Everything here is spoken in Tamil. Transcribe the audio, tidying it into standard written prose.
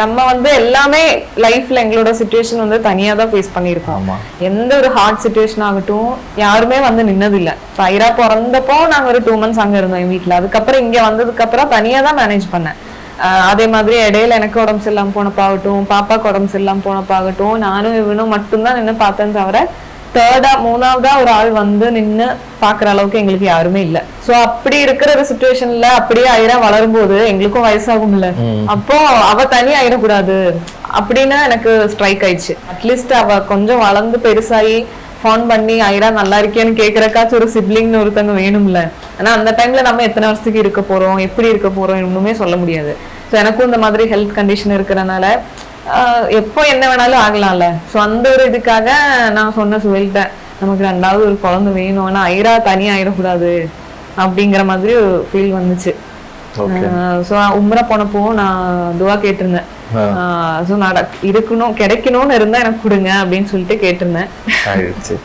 நம்ம வந்து எல்லாமே லைஃப்ல எங்களோட சிச்சுவேஷன் வந்து தனியா தான் ஃபேஸ் பண்ணியிருக்கோம். எந்த ஒரு ஹார்ட் சிச்சுவேஷன் ஆகட்டும் யாருமே வந்து நின்னது இல்ல. ஐரா பிறந்தப்போ நாங்க ஒரு 2 months அங்க இருந்தோம் என் வீட்டுல. அதுக்கப்புறம் இங்க வந்ததுக்கு அப்புறம் தனியா தான் மேனேஜ் பண்ணேன். அதே மாதிரி இடையில எனக்கு உடம்பு சரியில்லாம போனப்பாகட்டும், பாப்பாக்கு உடம்பு சரியில்லாம போனப்பாகட்டும், நானும் இவனும் மட்டும்தான் நின்று பார்த்தேன்னு தவிர மூணாவதா ஒரு ஆள் வந்து நின்னு பாக்குற அளவுக்கு எங்களுக்கு யாருமே இல்ல. சோ அப்படி இருக்கிற ஒரு சிச்சுவேஷன்ல அப்படியே ஐரா வளரும் போது எங்களுக்கும் வயசாகும்ல, அப்போ அவ தனி ஆயிடக்கூடாது அப்படின்னு எனக்கு ஸ்ட்ரைக் ஆயிடுச்சு. அட்லீஸ்ட் அவ கொஞ்சம் வளர்ந்து பெருசாகி ஃபோன் பண்ணி ஐரா நல்லா இருக்கேன்னு கேக்குறக்காச்சும் ஒரு சிப்ளிங்னு ஒருத்தவங்க வேணும்ல. ஆனா அந்த டைம்ல நம்ம எத்தனை வருஷத்துக்கு இருக்க போறோம், எப்படி இருக்க போறோம் இன்னுமே சொல்ல முடியாது. ஸோ எனக்கும் இந்த மாதிரி ஹெல்த் கண்டிஷன் இருக்கிறனால எப்போ என்ன வேணாலும் ஆகலாம்ல. ஸோ அந்த ஒரு இதுக்காக நான் சொன்ன சுவையிட்டேன், நமக்கு 2வது ஒரு குழந்தை வேணும், ஆனா ஐரா தனி ஆயிடக்கூடாது அப்படிங்கிற மாதிரி ஒரு ஃபீல் வந்துச்சு. ஸோ உம்ரா போனப்போ நான் துவா கேட்டிருந்தேன். ஸோ நான் இருக்கணும் கிடைக்கணும்னு இருந்தா எனக்கு கொடுங்க அப்படின்னு சொல்லிட்டு கேட்டிருந்தேன்.